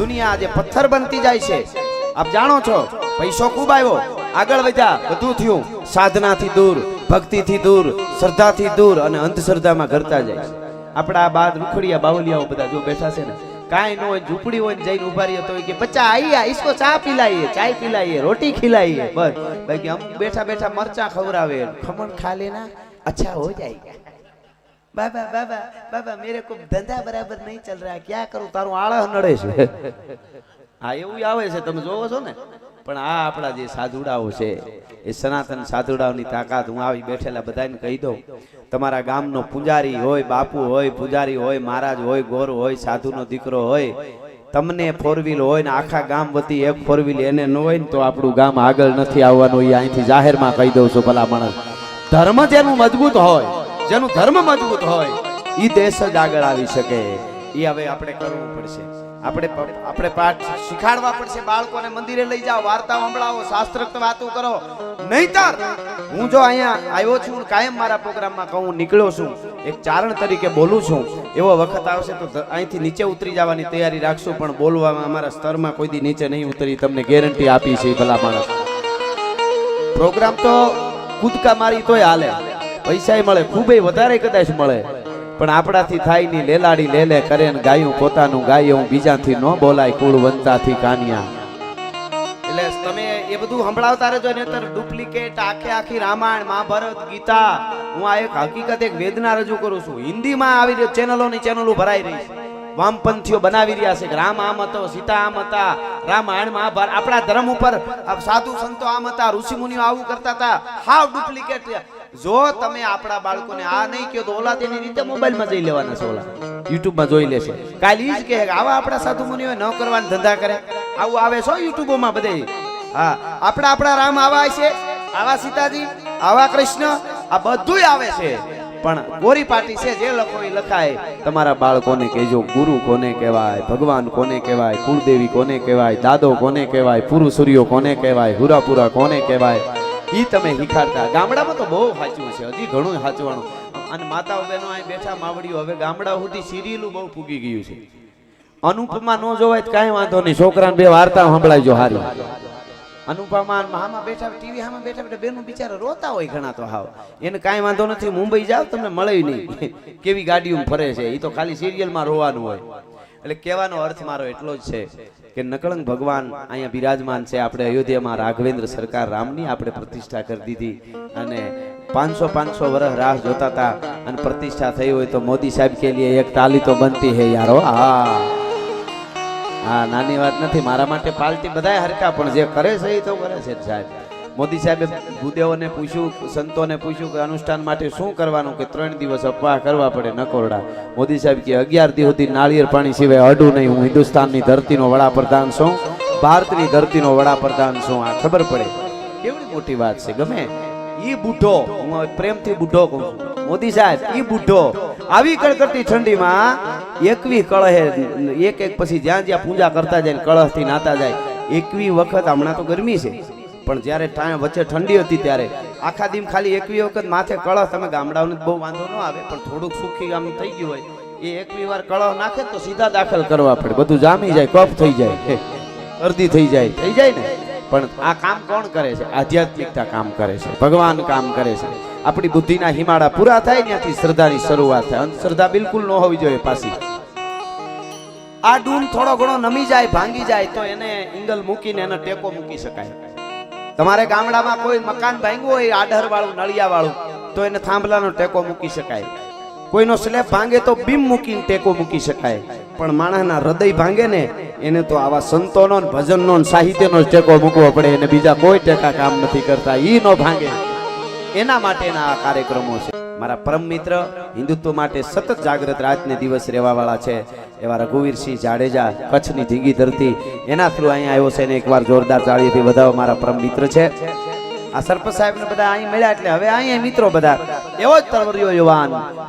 દુનિયા આજે પથ્થર બનતી જાય છે. આપ જાણો છો, પૈસો ખૂબ આવ્યો, આગળ વધ્યા, બધું થયું, સાધનાથી દૂર, ભક્તિથી દૂર, શ્રદ્ધાથી દૂર અને અંધશ્રદ્ધામાં ઘરતા જાય છે. આપણા બાદ રૂખડિયા બાવલિયાઓ બધા જો બેઠા છે ને, કાંઈ ન હોય, ઝૂંપડી હોય જઈને ઉભા રહીએ તો કે બચ્ચા આइए इसको ચા पिलाइए, ચાय पिलाइए, रोटी खिलाइए, बस बाकी हम बैठा बैठा मरचा खवरावे, खमण खा लेना, अच्छा हो जाएगा. बाबा बाबा बाबा मेरे को धंधा बराबर नहीं चल रहा है, क्या करूं, ताરું આળસ નડે છે. હા એવું આવે છે, તમે જોવો છો ને. પણ આ આપણા જે સાધુડાઓ છે, એ સનાતન સાધુડાઓની તાકાત હું આવી બેઠેલા બધાને કહી દઉં. તમારા ગામનો પૂજારી હોય, બાપુ હોય, પૂજારી હોય, મહારાજ હોય, ગોર હોય, સાધુનો દીકરો હોય, તમને ફોર વ્હીલ હોય ને આખા ગામ વતી એક ફોર વ્હીલ એને ન હોય ને તો આપણું ગામ આગળ નથી આવવાનું. એ અહીંથી જાહેરમાં કહી દઉં છું. ભલા માણસ, ધર્મ જેનું મજબૂત હોય, જેનું ધર્મ મજબૂત હોય, એ દેશ જ આગળ આવી શકે. એ હવે આપણે કરવું પડશે. આપણે પાઠ શીખાડવા પડશે. બાળકોને મંદિરે લઈ જાઓ, વાર્તા સંભળાવો, શાસ્ત્રોક્ત વાતો કરો. નહીતર હું જો અહીંયા આવ્યો છું, કાયમ મારા પ્રોગ્રામમાં કહું, નીકળ્યો છું, એક ચારણ તરીકે બોલું છું, એવો વખત આવશે તો અહીંથી નીચે ઉતરી જવાની તૈયારી રાખશું. પણ બોલવામાં અમારા સ્તરમાં કોઈ દી નીચે નહીં ઉતરી, તમને ગેરંટી આપી છે. ભલા માણસ, પ્રોગ્રામ તો કૂદકા મારી તોય હાલે, પૈસા મળે, ખૂબ વધારે કદાચ મળે, પણ આપણાથી થાય ની લેલાડી લેલે કરે ને ગાયું પોતાનું ગાય હું બીજાથી ન બોલાય કુળ વંતાથી કાનિયા. એટલે તમે એ બધું સંભળાવતા રહેજો. નહીતર ડુપ્લિકેટ આખી રામાયણ, મહાભારત, ગીતા, હું આ એક હકીકત, એક વેદના રજૂ કરું છું. હિન્દીમાં આવી રહ્યો, ચેનલો ભરાઈ રહી છે. વામપંથીઓ બનાવી રહ્યા છે કે રામ આમ હતો, સીતા આમ હતા, રામાયણ મહાભારત, આપણા ધર્મ ઉપર સાધુ સંતો આમ હતા, ઋષિ મુનિઓ આવું કરતા હતા. હાવ ડુપ્લિકેટ. જો તમે આપણા બાળકોને આ નહીં કહો તો ઓલા તેની રીતે મોબાઈલમાં જઈ લેવાના છે, ઓલા યુટ્યુબમાં જોઈ લેશે. કાલે ઈ જ કહે કે આવા આપણા સાધુ મુનિઓ ન કરવાના ધંધા કરે, આવું આવે છો યુટ્યુબોમાં બધે. હા, આપણા રામ આવા છે, આવા સીતાજી, આવા કૃષ્ણ, આ બધું આવે છે. પણ ગોરી પાટી છે, જે લખો એ લખાય. તમારા બાળકોને કહેજો ગુરુ કોને કહેવાય, ભગવાન કોને કહેવાય, કુળદેવી કોને કહેવાય, દાદો કોને કહેવાય, પુરુ સૂર્યો કોને કહેવાય, હુરાપુરા કોને કહેવાય, ઈ તમે શીખાડતા. ગામડામાં તો બહુ સાચું છે, હજી ઘણું સાચવાનું. અને માતાઓ બહેનો અહીં બેઠા માવડીઓ, હવે ગામડા સુધી સિરિયલું બહુ ફૂગી ગયું છે. અનુપમા ન જોવાય તો કાંઈ વાંધો નહીં, છોકરાને બે વાર્તા સંભળાવજો હારી. અનુપમા હામાં બેઠા, ટીવી હામાં બેઠા બેનું બિચારા રોતા હોય ઘણા તો. હાવ એને કાંઈ વાંધો નથી, મુંબઈ જાવ તમને મળે નહીં, કેવી ગાડીઓ ફરે છે. એ તો ખાલી સિરિયલમાં રોવાનું હોય. એટલે કહેવાનો અર્થ મારો એટલો જ છે કે નકળંગ ભગવાન અહીંયા બિરાજમાન છે. આપણે અયોધ્યામાં રાઘવેન્દ્ર સરકાર રામની આપણે પ્રતિષ્ઠા કરી દીધી અને 500 વર્ષ રાહ જોતા હતા અને પ્રતિષ્ઠા થઈ હોય તો મોદી સાહેબ કે લીએ એક તાલી તો બનતી હે યારો. હા, નાની વાત નથી. મારા માટે પાર્ટી બધાય હરકા, પણ જે કરે છે એ તો કરે છે સાહેબ. મોદી સાહેબે ભૂદેવોને પૂછ્યું, સંતોને પૂછ્યું કે અનુષ્ઠાન માટે શું કરવાનું, કે 3 દિવસ અપવાહ કરવા પડે નકોરડા. મોદી સાહેબ કે 11 દિવસ સુધી નાળિયેર પાણી સિવાય અડું નહીં. હું હિન્દુસ્તાનની ધરતીનો વડાપ્રધાન છું, ભારતની ધરતીનો વડાપ્રધાન છું. આ ખબર પડે કેવડી મોટી વાત છે. ગમે ઈ બુઢો, હું પ્રેમથી બુઢો કહું છું, મોદી સાહેબ ઈ બુઢો આવી કડકડતી ઠંડીમાં 21 કળહે, એક પછી જ્યાં પૂજા કરતા જાય કળહથી નાતા જાય. 21 વખત, હમણાં તો ગરમી છે પણ જ્યારે વચ્ચે ઠંડી હતી ત્યારે આખા દીમ ખાલી 21 વખત માથે કળહ. તમે ગામડાઓને બહુ વાંધો ન આવે, પણ થોડુંક સુખી ગામ થઈ ગયું હોય એ 21 વાર કળહ નાખે તો સીધા દાખલ કરવા પડે. બધું જામી જાય, કફ થઈ જાય, અર્ધી થઈ જાય ને. પણ આ કામ કોણ કરે છે? આધ્યાત્મિકતા કામ કરે છે, ભગવાન કામ કરે છે. આપણી બુદ્ધિના હિમાળા પૂરા થાય ત્યાંથી શ્રદ્ધાની શરૂઆત થાય. અંધશ્રદ્ધા બિલકુલ ન હોવી જોઈએ પાછી. આ ડૂમ થોડો ઘણો નમી જાય, ભાંગી જાય તો એને ઇંગલ મૂકીને એનો ટેકો મૂકી શકાય. તમારે ગામડામાં કોઈ મકાન ભાંગ્યું હોય આઢર વાળું, નળિયા વાળું, તો એને થાંભલાનો ટેકો મૂકી શકાય. કોઈનો સ્લેબ ભાંગે તો બીમ મૂકીને ટેકો મૂકી શકાય. પણ માણસના હૃદય ભાંગે ને એને તો આવા સંતોનો, ભજનનો, સાહિત્યનો ટેકો મૂકવો પડે. એને બીજા કોઈ ટેકા કામ નથી કરતા. ઈ નો ભાંગે, એના માટેના આ કાર્યક્રમો છે. મારા પરમ મિત્ર, હિન્દુત્વ માટે સતત જાગૃત રાતને દિવસ રહેવા વાળા છે એવા રઘુવીરસિંહ જાડેજા, કચ્છની ધીંગી ધરતી, એના થ્રુ અહીંયા આવ્યો છે ને એકવાર જોરદાર તાળીથી વધાવો. મારા પરમ મિત્ર છે. આ સરપંચ સાહેબ ને બધા અહીં મળ્યા એટલે હવે અહીંયા મિત્રો બધા એવો જ તરવરિયો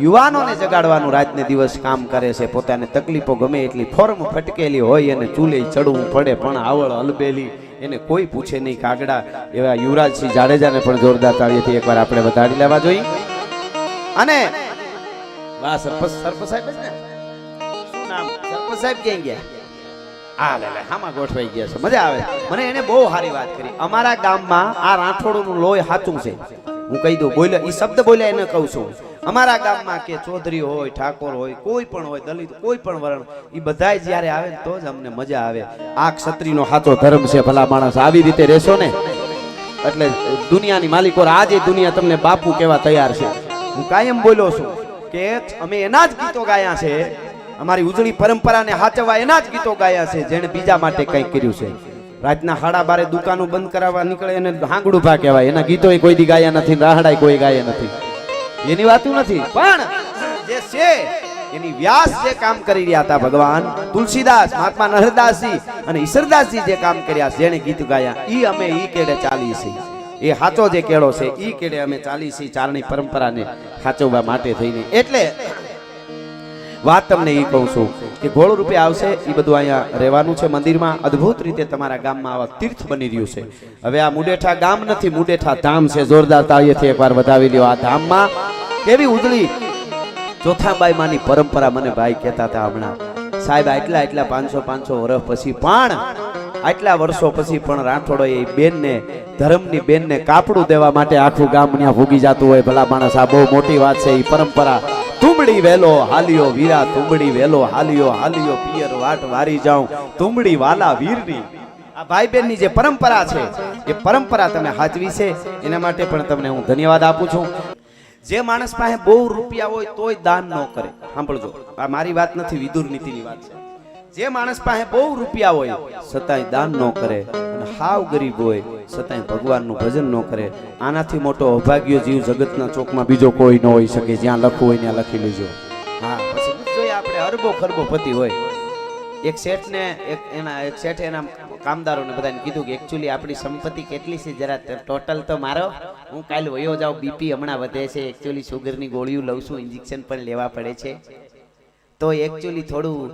યુવાનોને જગાડવાનું રાતને દિવસ કામ કરે છે. પોતાને તકલીફો ગમે એટલી ફોર્મ ફટકેલી હોય અને ચૂલે ચડવું પડે પણ આવળ અલબેલી એને કોઈ પૂછે નહીં કાગડા. એવા યુવરાજસિંહ જાડેજાને પણ જોરદાર તાળીથી એકવાર આપણે વધારી લેવા જોઈએ. અને વાહ સરપંચ સાહેબ જ ને, શું નામ સરપંચ સાહેબ ક્યાં ગયા? હા લે લે હામાં ગોઠવાઈ ગયા છે, મજા આવે. મને એને બહુ સારી વાત કરી. અમારા ગામમાં આ રાઠોડનું લોહી સાચું છે, હું કહી દઉં. બોલ્યો એ શબ્દ બોલ્યા એને કહું છું. અમારા ગામમાં કે ચૌધરી હોય, ઠાકોર હોય, કોઈ પણ હોય, દલિત કોઈ પણ વર્ણ, એ બધાય જ્યારે આવે ને તો જ અમને મજા આવે. આ ક્ષત્રિયનો સાચો ધર્મ છે. ભલા માણસ આવી રીતે રહેશો ને એટલે દુનિયાની માલિકો આજે દુનિયા તમને બાપુ કહેવા તૈયાર છે. હું કાયમ બોલ્યો છું કે અમે એના જ ગીતો ગાયા છે, અમારી ઉજળી પરંપરાને હાચવવા એના જ ગીતો ગાયા છે જેણે બીજા માટે કંઈક કર્યું છે. રાતના 12:30 દુકાનો બંધ કરાવવા નીકળે એને હાંગડું ભા કહેવાય. એના ગીતો કોઈ દી ગાયા નથી, રાહડાય કોઈ ગાયા નથી, એની વાતું નથી. પણ જે છે એની વ્યાસ જે કામ કરી રહ્યા હતા ભગવાન તુલસીદાસ, મહાત્મા નરદાસજી અને ઈશ્વરદાસજી જે કામ કર્યા, જેણે ગીત ગાયા, ઈ અમે ઈ કેડે ચાલી છે. એ સાચો જે કેળો છે ઈ કેડે અમે ચાલી છે, ચારણી પરંપરાને સાચવવા માટે થઈને. એટલે વાત તમને એ કહું છું કે ઘોળ રૂપે આવશે એ બધું અહીંયા રહેવાનું છે મંદિરમાં. અદ્ભુત રીતે તમારા ગામમાં આવા તીર્થ બની રહ્યું છે. હવે આ મુડેઠા ગામ નથી, મુડેઠા ધામ છે. જોરદાર તાળીઓથી એકવાર વધાવી લ્યો. આ ધામમાં કેવી ઉજળી ચોથાબાઈ માની પરંપરા. મને ભાઈ કહેતા હતા હમણાં, સાહેબ આટલા 500 વર્ષ પછી પણ, આટલા વર્ષો પછી પણ રાઠોડો એ બેનને, ધર્મની બેનને કાપડું દેવા માટે આખું ગામ ત્યાં ભૂગી જતું હોય. ભલા માણસ, આ બહુ મોટી વાત છે. એ પરંપરા તુંબડી વેલો હાલ્યો વીરા, તુંબડી વેલો હાલ્યો હાલ્યો પિયર વાટ વારી જાઉં, તુંબડી વાલા વીરની. આ ભાઈ બહેનની જે પરંપરા છે એ પરંપરા તમે સાચવી છે, એના માટે પણ તમને હું ધન્યવાદ આપું છું. જે માણસ પાસે બહુ રૂપિયા હોય તોય દાન ન કરે, સાંભળજો, આ મારી વાત નથી, વિદુર નીતિની વાત છે. જે માણસ પાસે બહુ રૂપિયા હોય છતાંય દાન ન કરે, અને હાવ ગરીબ હોય છતાંય ભગવાનનું ભજન ન કરે, આનાથી મોટો અભાગ્ય જીવ જગતના ચોકમાં બીજો કોઈ ન હોઈ શકે. જ્યાં લખવું હોય ત્યાં લખી લેજો. હા, પછી જોઈએ આપણે અરબો ખરબો પતિ હોય. એક શેઠે એના કામદારોને બધાને કીધું કે એકચ્યુઅલી આપણી સંપત્તિ કેટલી છે જરા ટોટલ તો મારો, હું કાલ વયો જાઉં, બીપી હમણાં વધે છે, એકચ્યુઅલી શુગરની ગોળીઓ લઉં છું, ઇન્જેક્શન પણ લેવા પડે છે, તો એકચ્યુઅલી થોડું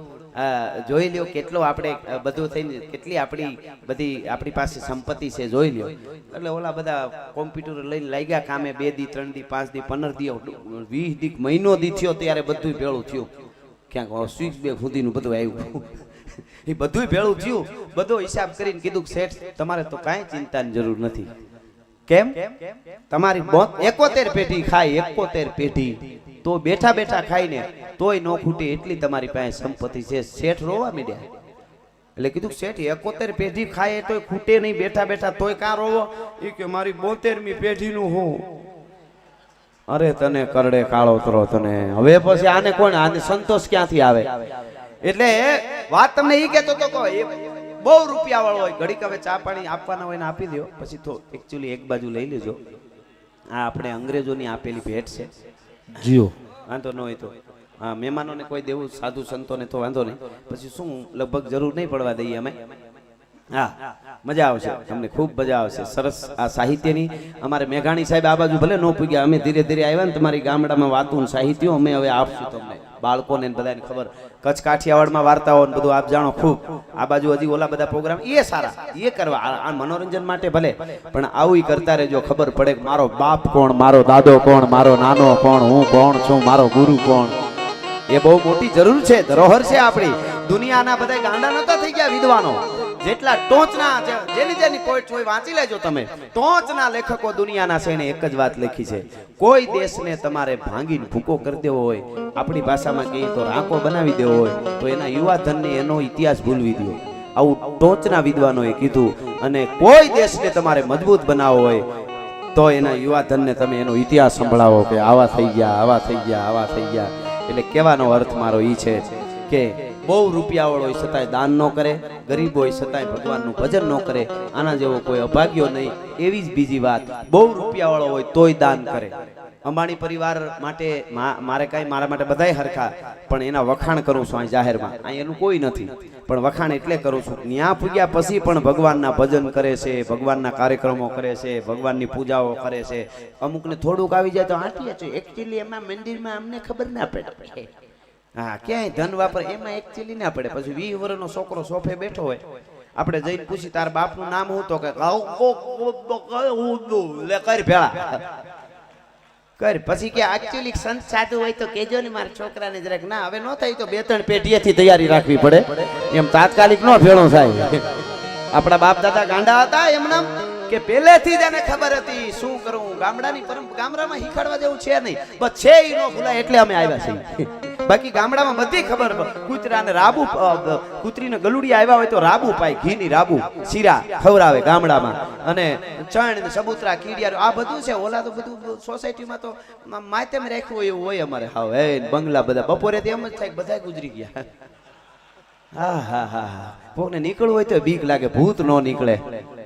જોઈ લ્યો કેટલો આપણે બધું થઈને કેટલી આપણી પાસે સંપત્તિ છે જોઈ લ્યો. એટલે ઓલા બધા કોમ્પ્યુટર લઈને લાગ્યા કામે. 2 દી 3 દી 5 દી 15 દી 20 દી મહિનો દી થયો ત્યારે બધું ભેળું થયું. ક્યાંક સ્વિચ બે સુધીનું બધું આવ્યું, એ બધું ભેળું થયું. બધો હિસાબ કરીને કીધું કે શેઠ તમારે તો કાંઈ ચિંતાની જરૂર નથી. કેમ? તમારી 71 પેઢી ખાય, 71 પેઢી તો બેઠા બેઠા ખાઈને તોય ન ખૂટે એટલી તમારી પાસે સંપત્તિ છે. શેઠ રોવા માંડ્યા. એટલે કીધું શેઠ 71 પેઢી ખાય તોય ખૂટે નહીં, બેઠા બેઠા તોય કાં રોવો? એ કે મારી 72મી પેઢીનું હું. અરે તને કરડે કાળો તરો તને. હવે પછી આને કોણ, આને સંતોષ ક્યાંથી આવે? એટલે વાત તમને એ કહેતો તો બહુ રૂપિયા વાળો હોય, ઘડીક હવે ચા પાણી આપવાના હોય ને આપી દો, પછી તો એકચ્યુઅલી એક બાજુ લઈ લેજો. આ આપણે અંગ્રેજોની આપેલી ભેટ છે. જીઓ વાંધો ન હોય તો હા, મહેમાનોને કોઈ દેવું, સાધુ સંતોને તો વાંધો નહીં, પછી શું લગભગ જરૂર નહીં પડવા દઈએ અમે. હા, મજા આવશે, તમને ખૂબ મજા આવશે. સરસ આ સાહિત્યની અમારે મેઘાણી સાહેબ આ બાજુ ભલે ન પૂગ્યા, અમે ધીરે ધીરે આવ્યા ને તમારી ગામડામાં વાતું સાહિત્યો અમે હવે આપશું તમને, બાળકોને બધાને ખબર. કચ્છ કાઠિયાવાડમાં વાર્તાઓ બધું આપ જાણો ખૂબ. આ બાજુ હજી ઓલા બધા પ્રોગ્રામ એ સારા, એ કરવા, આ મનોરંજન માટે ભલે, પણ આવું કરતા રહેજો. ખબર પડે કે મારો બાપ કોણ, મારો દાદો કોણ, મારો નાનો કોણ, હું કોણ છું, મારો ગુરુ કોણ. એ બહુ મોટી જરૂર છે, ધરોહર છે આપણી. દુનિયાના બધા ગાંડા નતા થઈ ગયા વિદ્વાનો. જેટલા ટોચના જેની પોઈન્ટ હોય વાંચી લેજો તમે. ટોચના લેખકો દુનિયાના છે, એને એક જ વાત લખી છે, કોઈ દેશને તમારે ભાંગીને ભૂકો કરી દેવો હોય, આપણી ભાષામાં કહીએ તો રાંકો બનાવી દેવો હોય, તો એના યુવા ધનને એનો ઇતિહાસ ભૂલવી દો. આવું ટોચના વિદ્વાનોએ કીધું. અને કોઈ દેશને તમારે મજબૂત બનાવવો હોય તો એના યુવા ધનને તમે એનો ઇતિહાસ સંભળાવો કે આવા થઈ ગયા, આવા થઈ ગયા, આવા થઈ ગયા. એટલે કહેવાનો અર્થ મારો એ છે કે બહુ રૂપિયા વાળો હોય છતાંય દાન ન કરે, ગરીબ હોય છતાંય ભગવાનનું ભજન ન કરે, આના જેવો કોઈ અભાગ્યો નહીં. એવી જ બીજી વાત, બહુ રૂપિયા વાળો હોય તોય દાન કરે. અંબાણી પરિવાર માટે મારે કાંઈ, મારા માટે બધાય હરખા, પણ એના વખાણ કરું છું અહીં જાહેરમાં. અહીં એનું કોઈ નથી, પણ વખાણ એટલે કરું છું ત્યાં પૂગ્યા પછી પણ ભગવાનના ભજન કરે છે, ભગવાનના કાર્યક્રમો કરે છે, ભગવાનની પૂજાઓ કરે છે. અમુકને થોડુંક આવી જાય તો આંટીએ છે, એકચ્યુઅલી એમાં મંદિરમાં અમને ખબર ના પડે. હા, ક્યાંય ધન વાપરે એમાં એકચ્યુઅલી ના પડે. પછી 20 વર્ષનો છોકરો સોફે બેઠો હોય, આપણે જઈને પૂછી તાર બાપનું નામ હું, તો કે લે કર ભેળા. કર પછી કે એકચ્યુઅલી સંત સાધુ હોય તો કેજો ને મારા છોકરાને જરાક ના હવે ન થાય તો 2-3 પેઢીએથી તૈયારી રાખવી પડે એમ તાત્કાલિક નો ભેળો થાય આપણા બાપ દાદા ગાંડા હતા એમના કે પહેલેથી જ એને ખબર હતી શું કરવું ગામડાની ગામડામાં શીખવાડવા જેવું છે નહીં બસ છે ઈ નો ભૂલાય એટલે અમે આવ્યા છીએ બાકી ગામડામાં બધી ખબર કૂતરાને રાબુ કૂતરીને ગલુડી આવ્યા હોય તો રાબુ પાય ઘીની રાબુ શીરા ખવરાવે ગામડામાં અને ચણ ને સબૂતરા કીડિયા આ બધું છે ઓલા તો બધું સોસાયટીમાં તો માતેમ રાખ્યું હોય એવું હોય અમારે હાવ હે બંગલા બધા બપોરે તો એમ જ થાય બધા ગુજરી ગયા હા હા હા હા કોકને નીકળવું હોય તો બીક લાગે ભૂત નો નીકળે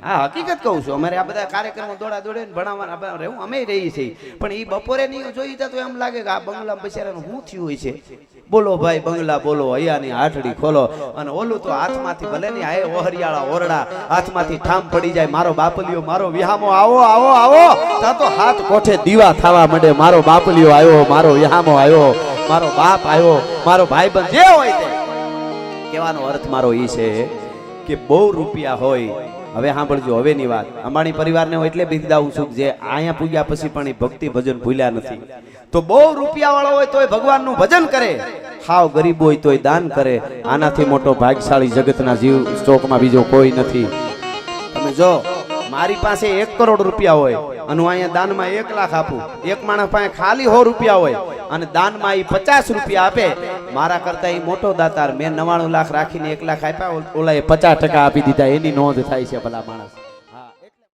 હા હકીકત કહું છું અમારે આ બધા કાર્યક્રમો દોડા દોડે ને ભણાવવાના રહેવું અમે રહી છીએ પણ એ બપોરે નહીં જોઈ તો એમ લાગે કે આ બંગલા બિચારાનું શું થયું હોય છે બોલો ભાઈ બંગલા બોલો અહીંયાની હાટડી ખોલો અને ઓલું તો હાથમાંથી ભલે નહીં આય ઓહરિયાળા ઓરડા હાથમાંથી ઠામ પડી જાય મારો બાપલિયો મારો વિહામો આવો આવો આવો તા તો હાથ કોઠે દીવા થવા માંડે મારો બાપલિયો આવ્યો મારો વિહામો આવ્યો મારો બાપ આવ્યો મારો ભાઈબંધ જે હોય તે કહેવાનો અર્થ મારો ઈ છે કે બહુ રૂપિયા હોય હવે સાંભળજો હવેની વાત અંબાણી પરિવારને હું એટલે બિરદાવું છું જે અહીંયા પૂજ્યા પછી પણ એ ભક્તિ ભજન ભૂલ્યા નથી તો બહુ રૂપિયા વાળો હોય તોય ભગવાનનું ભજન કરે હાવ ગરીબ હોય તોય દાન કરે આનાથી મોટો ભાગ્યશાળી જગતના જીવ સ્ટોકમાં બીજો કોઈ નથી તમે જો મારી પાસે 1 કરોડ રૂપિયા હોય અને હું અહીંયા દાનમાં 1 લાખ આપું એક માણસ પાસે ખાલી 100 રૂપિયા હોય અને દાનમાં એ 50 રૂપિયા આપે મારા કરતા એ મોટો દાતાર મેં 99 લાખ રાખીને 1 લાખ આપ્યા ઓલા એ 50% આપી દીધા એની નોંધ થાય છે ભલા માણસ